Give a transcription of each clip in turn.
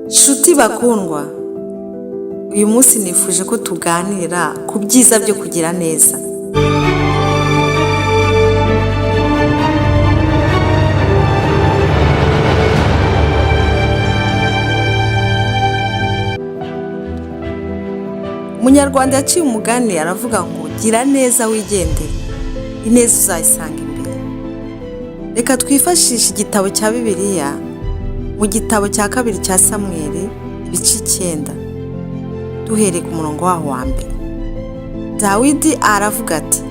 Shuti bakundwa, uyu munsi nifuje ko tuganira ku byiza byo kugira neza. Umunyarwanda yaciye umugani aravuga ngo gira neza wigendere, ineza uzayisanga imbere. Reka twifashishe igitabo cya Bibiliya mu gitabo cya 2 cya Samweli ibice 9 duhereye ku murongo waho wa mbere. Dawidi aravuga ati,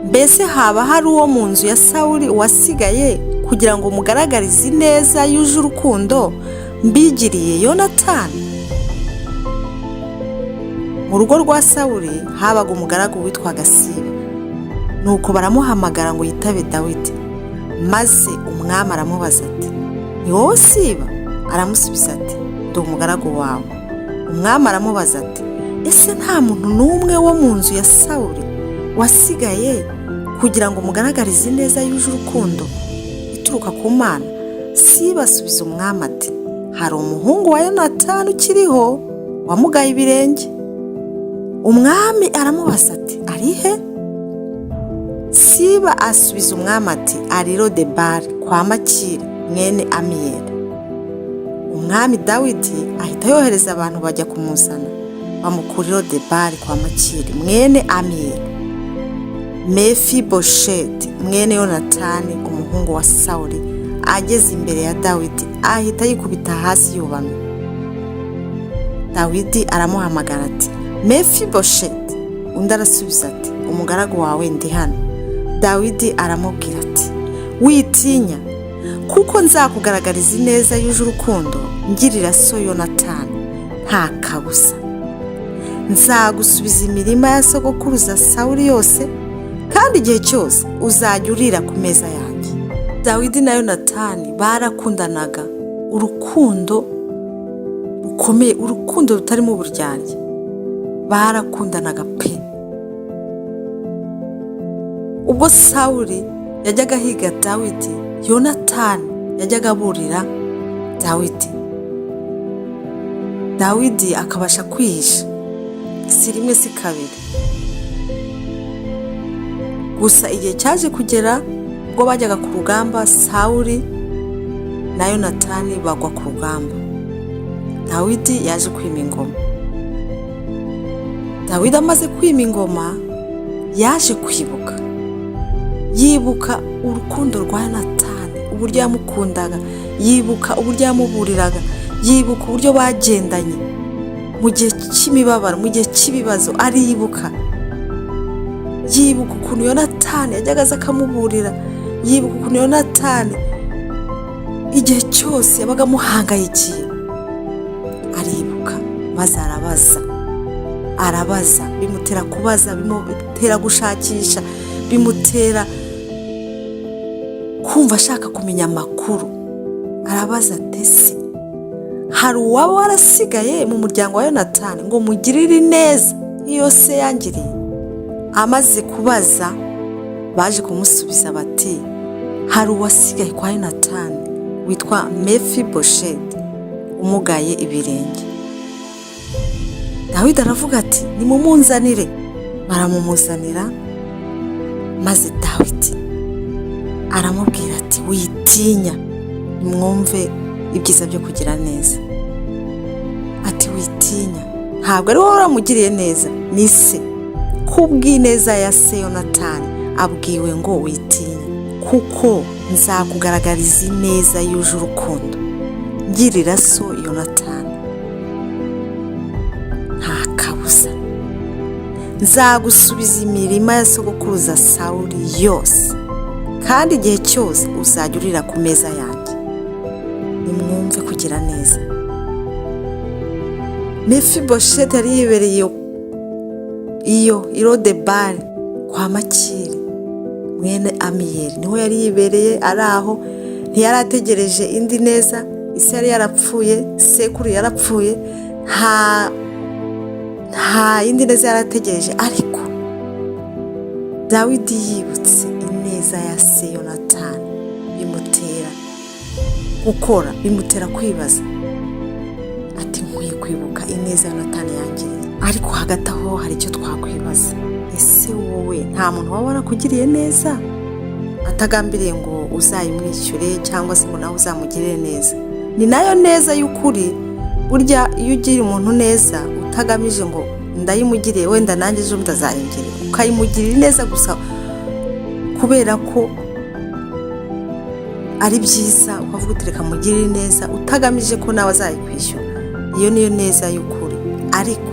mbese haba hari uwo mu nzu ya Sawuli wasigaye kugira ngo mugaragarize neza yuje urukundo mbigiriye Yonatani? Mu rugo rwa Sawuli habaga umugaragu witwaga Siba. Nuko baramuhamagara ngo yitabe Dawidi. Maze umwami aramubaza ati, ni wowe Siba? Aramusubiza ati, ndi umugaragu wawe. Umwami aramubaza ati, ese nta muntu n'umwe wo mu nzu ya Sawuli wasigaye kugira ngo mugaragarize neza yuje urukundo ituruka ku Mana? Siba asubiza umwami ati, hari umuhungu wa Yonatani ukiriho wamugaye ibirenge. Umwami aramubaza ati, arihe? Siba asubiza umwami ati, ari Lodebari kwa Makiri mwene Amiyeli. Umwami Dawidi ahita yohereza abantu bajya kumuzana, bamukura Lodebari kwa Makiri mwene Amiyeli. Mefibosheti mwene Yonatani umuhungu wa Sawuli ageze imbere ya Dawidi ahita yikubita hasi yubamye. Dawidi aramuhamagara ati, Mefibosheti. Undi arasubiza ati, umugaragu wawe ndi hano. Dawidi aramubwira ati, witinya, kuko nzakugaragariza ineza yuje urukundo ngirira so Yonatani nta kabuza. Nzagusubiza imirima ya sogokuruza Sawuli yose, kandi igihe cyose uzajya urira ku meza yanjye. Dawidi na Yonatani barakundanaga urukundo rukomeye, urukundo rutarimo uburyarya. Barakundanaga pe. Ubwo Sawuli yajyaga higa Dawidi, Yonatani yajyaga aburira Dawidi. Dawidi akabasha kwihisha, si rimwe si kabiri. Gusa igihe cyaje kugera ubwo bajyaga ku rugamba, Sawuli na Yonatani bagwa ku rugamba. Dawidi yaje kwima ingoma. Dawidi amaze kwima ingoma yaje kwibuka, yibuka urukundo rwa Yonatani, uburyo yamukundaga, yibuka uburyo yamuburiraga, yibuka uburyo bagendanye mu gihe cy'imibabaro, mu gihe cy'ibibazo. Aribuka, yibuka ukuntu Yonatani yajyaga aza akamuburira, yibuka ukuntu Yonatani igihe cyose yabaga amuhangayikiye. Aribuka maze arabaza, bimutera kubaza, bimutera gushakisha, bimutera kumva ashaka kumenya amakuru. Arabaza ati, ese hari uwaba warasigaye mu muryango wa Yonatani ngo mugirire neza iyo se yangiriye? Amaze kubaza baje kumusubiza bati, hari uwasigaye kwa Yonatani witwa Mefibosheti umugaye ibirenge. Dawidi aravuga ati, nimumunzanire. Baramumuzanira. Maze Dawidi aramubwira ati, witinya, nimwumve ibyiza byo kugira neza. Ati, witinya, ntabwo ari wowe uramugiriye neza, ni se. Kubw'ineza ya se Yonatani abwiwe ngo witinya, kuko nzakugaragariza ineza yuje urukundo ngirira so Yonatani nta kabuza. Nzagusubiza imirima ya sogokuruza Sawuli yose, kandi igihe cyose uzajya urira ku meza yanjye. Nimwumve kugira neza. Mefibosheti yari yibereye iyo Lodebari kwa Makiri mwene Amiyeli, niho yari yibereye ari aho. Ntiyari ategereje indi neza. Ise yari yarapfuye, sekuru yarapfuye, nta indi neza yari ategereje. Ariko Dawidi yibutse ineza ya se Yonatani, bimutera gukora, bimutera kwibaza dukwiye kwibuka ineza Yonatani yangiriye. Ariko hagati aho hari icyo twakwibaza, ese wowe nta muntu waba warakugiriye neza atagambiriye ngo uzayimwishyure cyangwa se ngo nawe uzamugirire neza? Ni nayo neza y'ukuri. Burya iyo ugira umuntu neza utagamije ngo ndayimugiriye wenda nanjye ejo ndazayingire, ukayimugirira neza gusa kubera ko ari byiza, ukavuga uti reka mugirire neza utagamije ko nawe azayikwishyura, iyo niyo neza y'ukuri. Ariko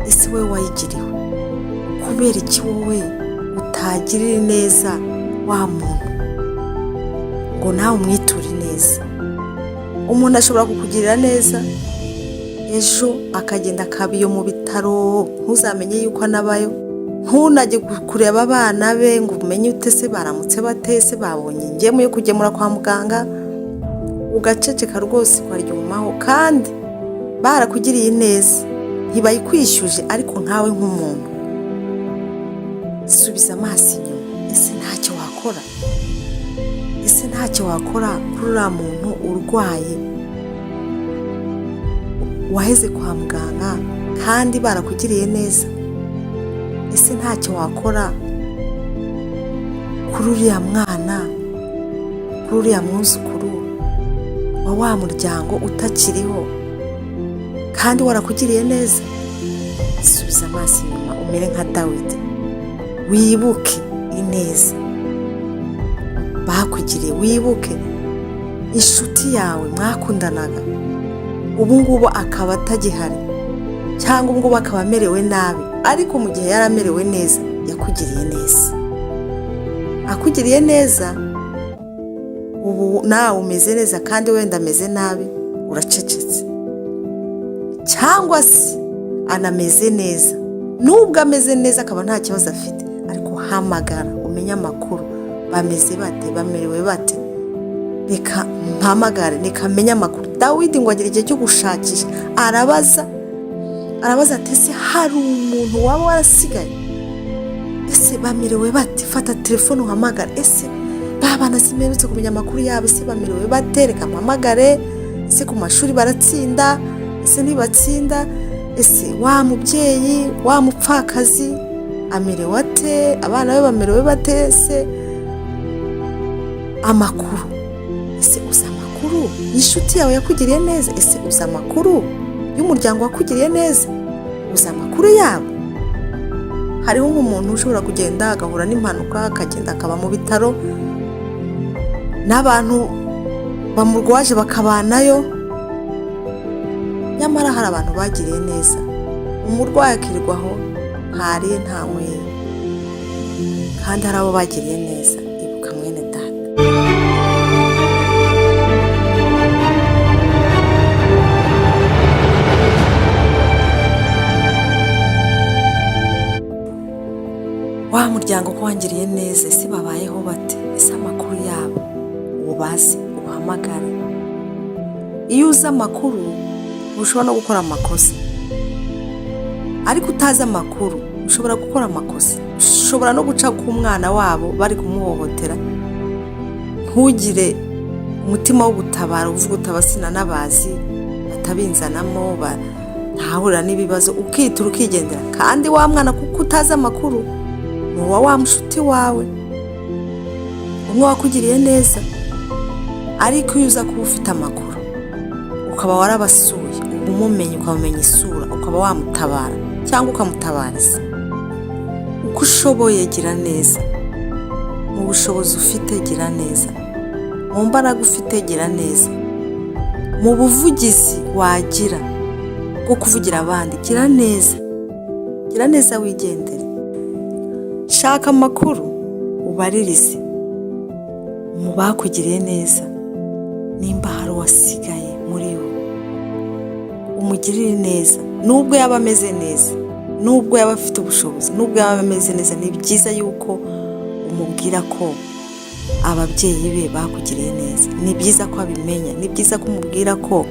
ese wowe wayigiriwe, kubera iki wowe utagirira neza wa muntu ngo nawe umwiture neza? Umuntu ashobora kukugirira neza ejo akagenda akabiyo mu bitaro, ntuzamenye yuko anabayo, ntunajye kureba abana be ngo umenye ute se baramutse bate, se babonye ingemu yo kugemura kwa muganga, ugaceceka rwose ukaryumaho. kandi barakugiriye neza ntibayikwishyuje, ariko nkawe nk'umuntu subiza amaso inyuma. Ese ntacyo wakora? Ese ntacyo wakora kuri uriya muntu urwaye waheze kwa muganga kandi barakugiriye neza? Ese ntacyo wakora kuri uriya mwana, kuri uriya mwuzukuru wa wa muryango utakiriho kandi warakugiriye neza? Subiza amaso inyuma umere nka Dawidi, wibuke ineza bakugiriye, wibuke inshuti yawe mwakundanaga ubu ngubu akaba atagihari, cyangwa ngubu akaba amerewe nabi, ariko mu gihe yari amerewe neza yakugiriye neza. Akugiriye neza ubu nawe umeze neza, kandi wenda ameze nabi uracecetse. Cyangwa se anameze neza, nubwo ameze neza akaba nta kibazo afite, ariko hamagara umenye amakuru, bameze bate, bamerewe bate, reka mpamagare nikamenya amakuru. Dawidi ngo agire igihe cyo gushakisha, arabaza ati ese hari umuntu waba warasigaye? Ese bamerewe bate? Fata telefone uhamagara, ese babana simerutse kumenya amakuru yabo, ese bamerewe bate, reka mpamagare. Ese ku mashuri baratsinda? Ese ntibatsinda? Ese wa mubyeyi, wa mupfakazi amerewe ate? Abana be bamerewe bate? Ese amakuru, ese uza amakuru inshuti yawe yakugiriye neza? Ese uza amakuru y'umuryango wakugiriye neza? Uza amakuru yabo? Hariho nk'umuntu ushobora kugenda agahura n'impanuka, akagenda akaba mu bitaro n'abantu bamurwaje bakabanayo, nyamara hari abantu bagiriye neza. Umurwayi akirirwaho ntariye ntanyweye, kandi hari abo bagiriye neza. Ibuka mwene data. Wa muryango ko wangiriye neza, ese babayeho bate? Ese amakuru yabo ubazi, uhamagara. Iyo uzi amakuru ushobora no gukora amakosa, ariko utazi amakuru ushobora gukora amakosa. Ushobora no guca ku mwana wabo bari kumuhohotera, ntugire umutima wo gutabara, uvuga utabasina n'abazi batabinzanamo, ntahurira n'ibibazo, ukitura ukigendera. kandi wa mwana kuko utazi amakuru nuwa wa mushuti wawe umwe wakugiriye neza. Ariko iyo uza kuba ufite amakuru ukaba warabasuye, umumenye, ukamenya isura, ukaba wamutabara cyangwa ukamutabariza uko ushoboye, gira neza. Mu bushobozi ufite gira neza, mu mbaraga ufite gira neza, mu buvugizi wagira bwo kuvugira abandi gira neza. Gira neza, wigendere. Shaka amakuru ubaririze mu bakugiriye neza, nimba hari wasigaye muri wo umugirire neza, nubwo yaba ameze neza, nubwo yaba afite ubushobozi, nubwo yaba ameze neza. Ni byiza yuko umubwira ko ababyeyi be bakugiriye neza, ni byiza ko abimenya. Ni byiza ko umubwira ko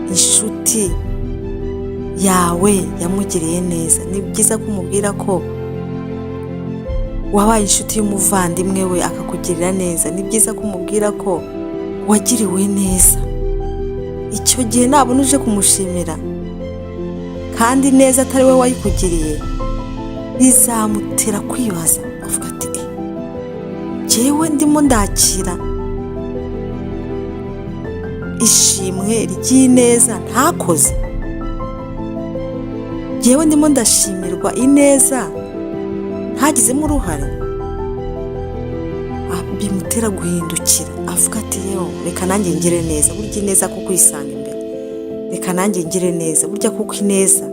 inshuti yawe yamugiriye neza, ni byiza ko umubwira ko wabaye inshuti y'umuvandimwe we akakugirira neza, ni byiza ko umubwira ko wagiriwe neza. Icyo gihe nabona uje kumushimira kandi neza atari we wayikugiriye, bizamutera kwibaza avuga ati jyewe ndimo ndakira ishimwe ry'ineza ntakoze, jyewe ndimo ndashimirwa ineza ntagizemo uruhare. Bimutera guhindukira avuga ati reka nanjye ngire neza, burya ineza kuko uyisanga imbere, reka nanjye ngire neza, burya kuko ineza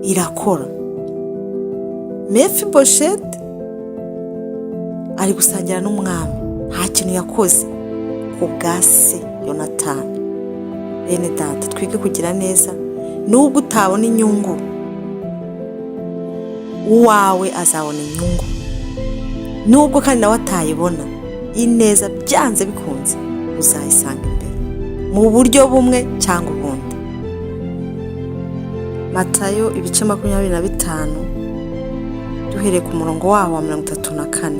irakora. Mefibosheti ari gusangira n'umwami, nta kintu yakoze ku bwa se Yonatani. Bene data, twige kugira neza nubwo utabona inyungu, uwawe azabona inyungu, nubwo kandi nawe atayibona, ineza byanze bikunze uzayisanga imbere mu buryo bumwe cyangwa ubundi. Matayo ibice 25 duhereye ku murongo waho wa 34.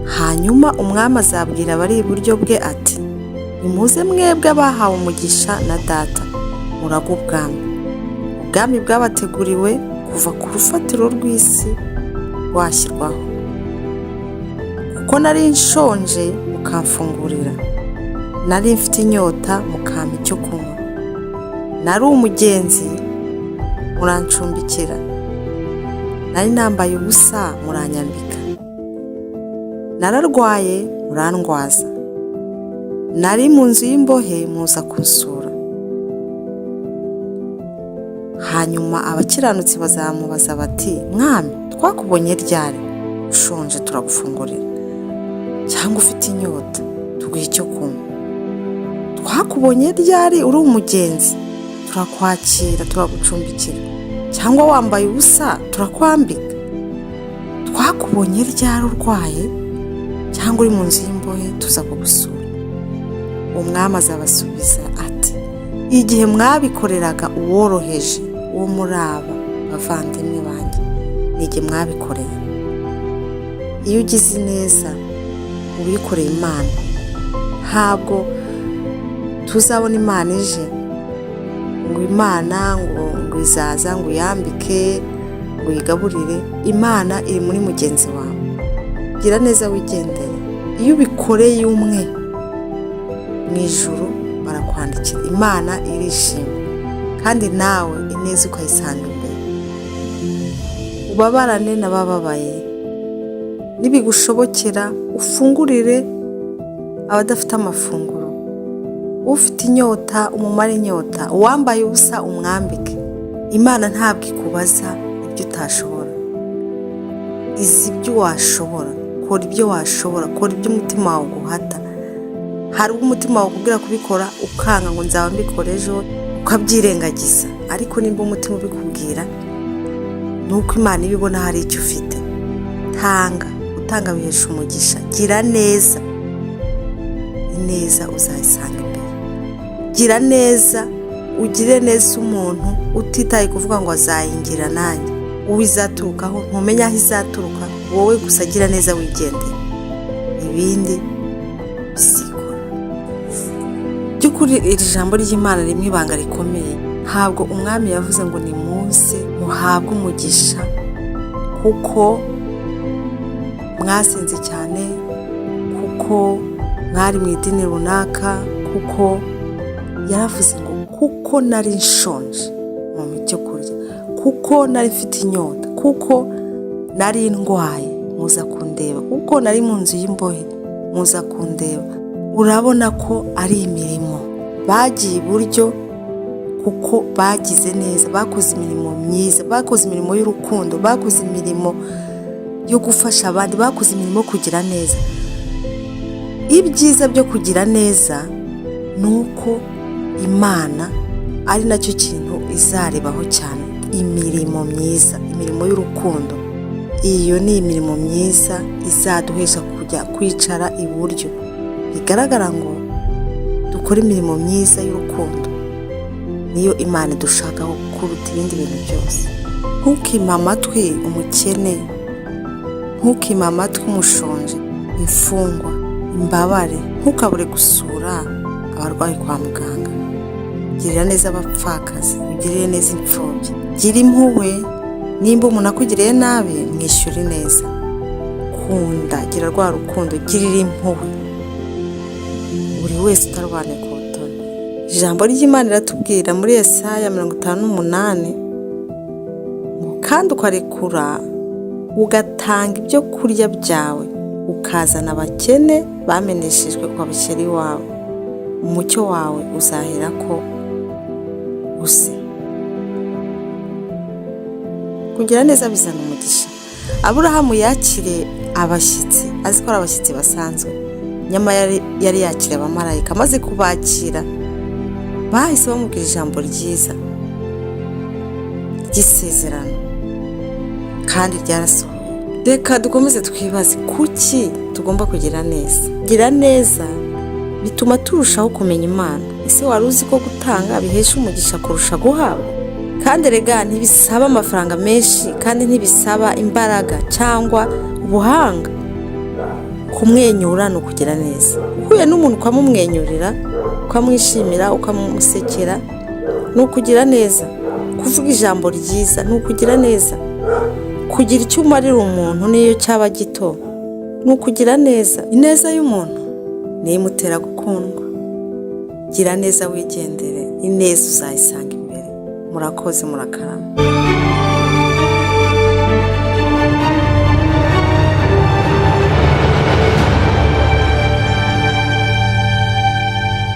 Hanyuma umwami azabwira abari iburyo bwe ati, nimuze mwebwe abahawe umugisha na data, muragwa ubwami bwabateguriwe kuva ku rufatiro rw'isi rwashyirwaho. Kuko nari nshonje mukamfungurira, nari mfite inyota mukampa icyo kunywa, nari umugenzi murancumbikira, nari nambaye ubusa muranyambika, nararwaye murandwaza, nari mu nzu y'imbohe muza kunsura. Hanyuma abakiranutsi bazamubaza bati, mwami, twakubonye ryari ushonje turagufungurira, cyangwa ufite inyota tuguha icyo kunywa? Twakubonye ryari uri umugenzi turakwakira turagucumbikira, cyangwa wambaye ubusa turakwambika? Twakubonye ryari urwaye cyangwa uri mu nzu y'imbohe tuza kugusura? Umwami azabasubiza ati, igihe mwabikoreraga uworoheje wo muri aba bavandimwe banjye, n'igihe mwabikoreye. Iyo ugize neza ubikoreye Imana, ntabwo tuzabona Imana ije ngo Imana ngo izaza ngo uyambike ngo uyigaburire. Imana iri muri mugenzi wawe. Gira neza wigendere. Iyo ubikoreye umwe mu ijuru barakwandikira, Imana irishima, kandi nawe ineza ukayisanga imbere. Ubabarane n'abababaye, nibigushobokera ufungurire abadafite amafunguro, ufite inyota umumare inyota, uwambaye ubusa umwambike. Imana ntabwo ikubaza ibyo utashobora, izi ibyo washobora. Kora ibyo washobora, kora ibyo umutima wawe uguhata. Hari ubwo umutima wawe ukubwira kubikora ukanga ngo nzaba mbikora ejo, ukabyirengagiza. Ariko nimba umutima ubikubwira, nuko Imana ibibona hari icyo ufite. Utanga bihesha umugisha. Gira neza, ineza uzayisanga imbere. Gira neza, ugire neza umuntu utitaye kuvuga ngo azayingira nanjye. Uwizaturukaho ntumenya aho izaturuka, wowe gusa gira neza wigendere, ibindi bisikora. By'ukuri iri jambo ry'Imana rimwe ibanga rikomeye. Ntabwo umwami yavuze ngo nimuze muhabwe umugisha kuko mwasenze cyane, kuko mwari mu idini runaka, kuko yaravuze ngo kuko nari nshonje mu cyo kurya, kuko nari mfite inyota, kuko nari ndwaye muza kundeba, kuko nari mu nzu y'imbohe muza kundeba. Urabona ko ari imirimo bagiye iburyo kuko bagize neza, bakoze imirimo myiza, bakoze imirimo y'urukundo, bakoze imirimo yo gufasha abandi, bakoze imirimo kugira neza. Ibyiza byo kugira neza nuko Imana ari nacyo kintu izarebaho cyane, imirimo myiza, imirimo y'urukundo. Iyo ni imirimo myiza izaduhesha kujya kwicara iburyo. Bigaragara ngo dukora imirimo myiza y'urukundo, niyo Imana dushakaho kuruta ibindi bintu byose. Ntukime amatwi umukene, ntukime amatwi umushonje, imfungwa, imbabare. Ntukabure gusura abarwayi kwa muganga. girira neza abapfakazi, ugirire neza imfubyi, gira impuhwe, nimba umuntu akugiriye nabi mwishyure neza, kunda, gira rwa rukundo, girira impuhwe buri wese utarwane ku butoni. Ijambo ry'Imana riratubwira muri Yesaya 58 kandi ukarekura ugatanga ibyo kurya byawe, ukazana abakene bameneshejwe kwa bishyari wawe, umucyo wawe uzahera ko use. Kugira neza bizana umugisha. Aburahamu yakire abashyitsi, azi ko ari abashyitsi basanzwe, nyama yari yakire abamarayika. Amaze kubakira bahise bamubwira ijambo ryiza ry'isezerano kandi ryarasohoye. Reka dukomeze twibaze kuki tugomba kugira neza. Gira neza bituma turushaho kumenya Imana. Ese wari uzi ko gutanga bihesha umugisha kurusha guhabwa? Kandi rega ntibisaba amafaranga menshi kandi ntibisaba imbaraga cyangwa ubuhanga. Kumwenyura no kugira neza. Uhuye n'umuntu ukamumwenyurira, ukamwishimira, ukamusekera, no kugira neza. Kuvuga ijambo ryiza no kugira neza. Kugira icyo umarira umuntu niyo cyaba gito no kugira neza. Ineza y'umuntu niyo imutera gukundwa. Gira neza wigendere, ineza uzayisanga imbere. Murakoze, murakarama.